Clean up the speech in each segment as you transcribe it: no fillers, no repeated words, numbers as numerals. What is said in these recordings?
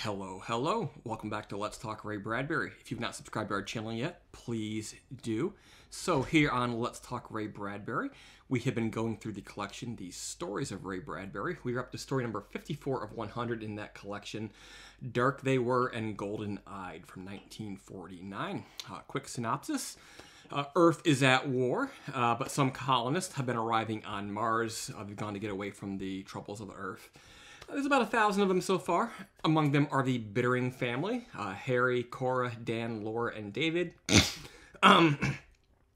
Hello, hello. Welcome back to Let's Talk Ray Bradbury. If you've not subscribed to our channel yet, please do. So here on Let's Talk Ray Bradbury, we have been going through the collection, The Stories of Ray Bradbury. We are up to story number 54 of 100 in that collection, Dark They Were and Golden Eyed from 1949. Quick synopsis. Earth is at war, but some colonists have been arriving on Mars. They've gone to get away from the troubles of the Earth. There's about 1,000 of them so far. Among them are the Bittering family, Harry, Cora, Dan, Laura, and David.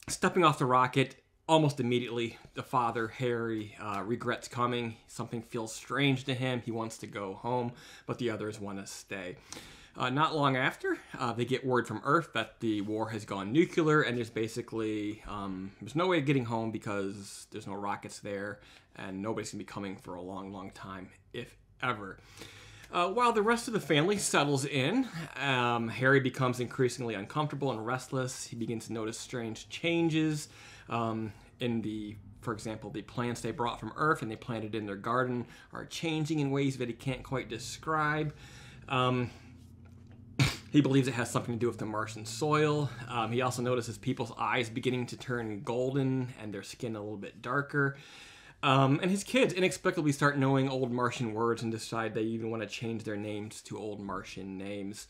Stepping off the rocket, almost immediately, the father, Harry, regrets coming. Something feels strange to him. He wants to go home, but the others want to stay. Not long after, they get word from Earth that the war has gone nuclear, and there's basically, there's no way of getting home because there's no rockets there, and nobody's going to be coming for a long, long time, if ever. While the rest of the family settles in, Harry becomes increasingly uncomfortable and restless. He begins to notice strange changes for example, the plants they brought from Earth and they planted in their garden are changing in ways that he can't quite describe. He believes it has something to do with the Martian soil. He also notices people's eyes beginning to turn golden and their skin a little bit darker. And his kids inexplicably start knowing old Martian words and decide they even want to change their names to old Martian names.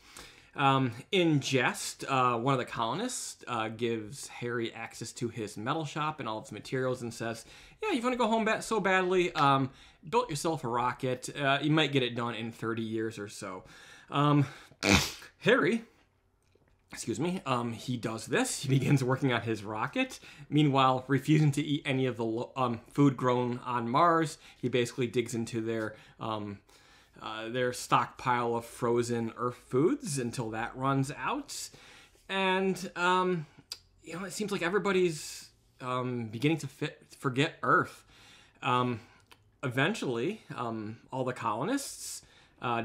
In jest, one of the colonists gives Harry access to his metal shop and all its materials and says, yeah, you want to go home so badly, build yourself a rocket. You might get it done in 30 years or so. Harry, he does this. He begins working on his rocket. Meanwhile, refusing to eat any of the food grown on Mars, he basically digs into their stockpile of frozen Earth foods until that runs out. And, it seems like everybody's beginning to forget Earth. Eventually, all the colonists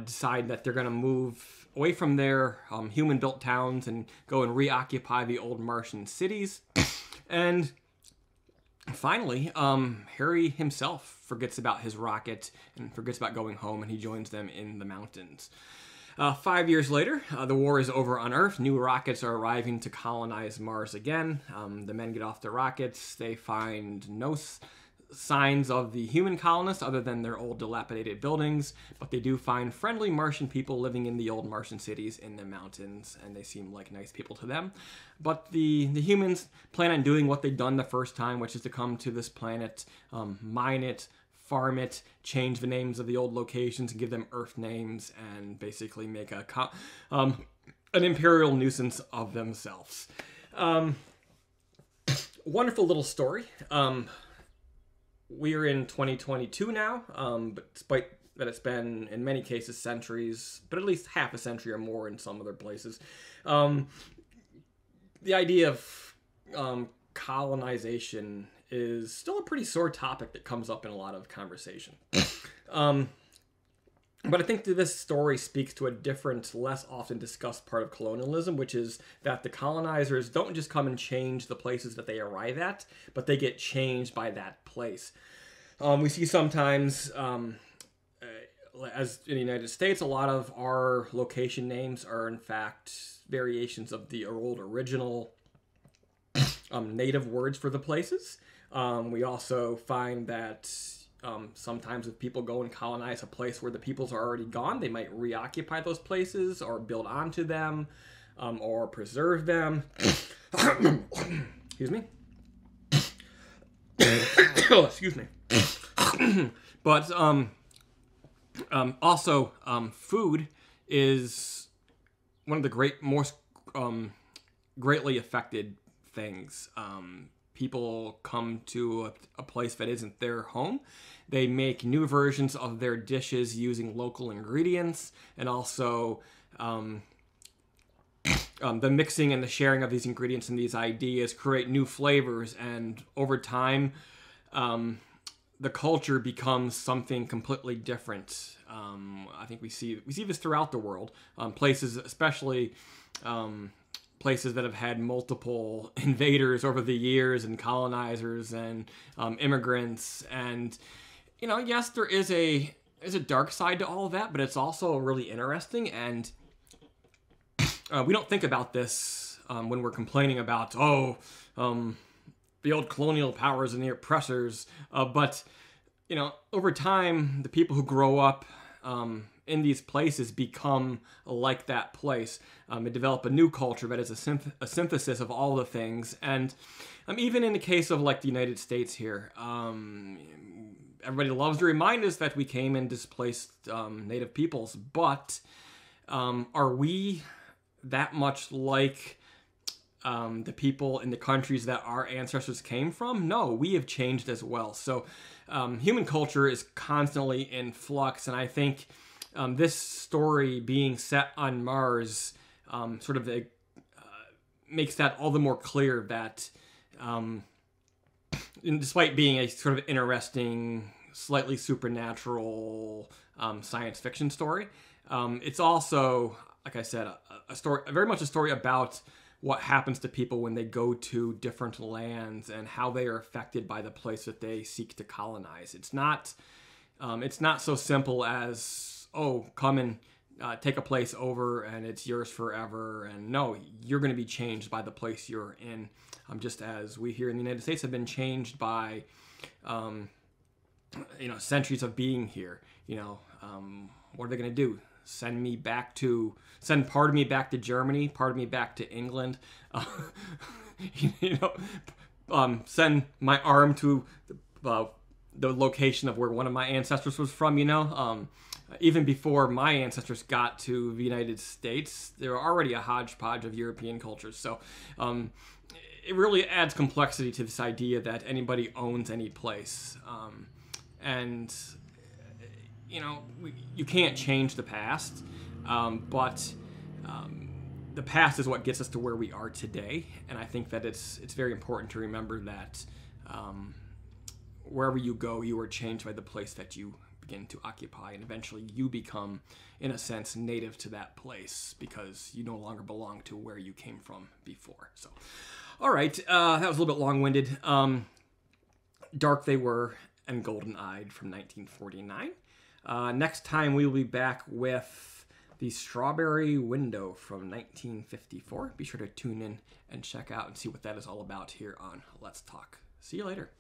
decide that they're going to move away from their human-built towns and go and reoccupy the old Martian cities. And finally, Harry himself forgets about his rocket and forgets about going home, and he joins them in the mountains. 5 years later, the war is over on Earth. New rockets are arriving to colonize Mars again. The men get off the rockets. They find no signs of the human colonists other than their old dilapidated buildings, but they do find friendly Martian people living in the old Martian cities in the mountains, and they seem like nice people to them. But the humans plan on doing what they've done the first time, which is to come to this planet, mine it, farm it, change the names of the old locations and give them Earth names, and basically make an imperial nuisance of themselves. Wonderful little story. We're in 2022 now, but despite that it's been, in many cases, centuries, but at least half a century or more in some other places. The idea of colonization is still a pretty sore topic that comes up in a lot of conversation. But I think that this story speaks to a different, less often discussed part of colonialism, which is that the colonizers don't just come and change the places that they arrive at, but they get changed by that place. We see sometimes, as in the United States, a lot of our location names are in fact variations of the old original native words for the places. We also find that sometimes if people go and colonize a place where the peoples are already gone, they might reoccupy those places or build onto them or preserve them. Excuse me. Excuse me. But also, food is one of the most greatly affected things. People come to a place that isn't their home. They make new versions of their dishes using local ingredients, and also the mixing and the sharing of these ingredients and these ideas create new flavors, and over time, the culture becomes something completely different. I think we see this throughout the world. Places, especially places that have had multiple invaders over the years and colonizers and immigrants. And, yes, there is a there's a dark side to all of that, but it's also really interesting, and we don't think about this when we're complaining about, the old colonial powers and the oppressors, but, you know, over time, the people who grow up in these places become like that place. They develop a new culture that is a synthesis of all the things, and even in the case of, like, the United States here, everybody loves to remind us that we came and displaced native peoples, but are we that much like the people in the countries that our ancestors came from? No, we have changed as well. So human culture is constantly in flux, and I think this story being set on Mars sort of makes that all the more clear that despite being a sort of interesting, slightly supernatural science fiction story, it's also, like I said, a story, very much a story about what happens to people when they go to different lands and how they are affected by the place that they seek to colonize. It's not so simple as, oh, come and take a place over and it's yours forever. And no, you're going to be changed by the place you're in, just as we here in the United States have been changed by, centuries of being here. What are they going to do? Send part of me back to Germany, part of me back to England, send my arm to the location of where one of my ancestors was from, even before my ancestors got to the United States, there were already a hodgepodge of European cultures. So it really adds complexity to this idea that anybody owns any place. You can't change the past, but the past is what gets us to where we are today. And I think that it's very important to remember that wherever you go, you are changed by the place that you begin to occupy, and eventually you become, in a sense, native to that place because you no longer belong to where you came from before. So, all right, that was a little bit long-winded. Dark They Were and Golden-Eyed from 1949. Next time we will be back with The Strawberry Window from 1954. Be sure to tune in and check out and see what that is all about here on Let's Talk. See you later.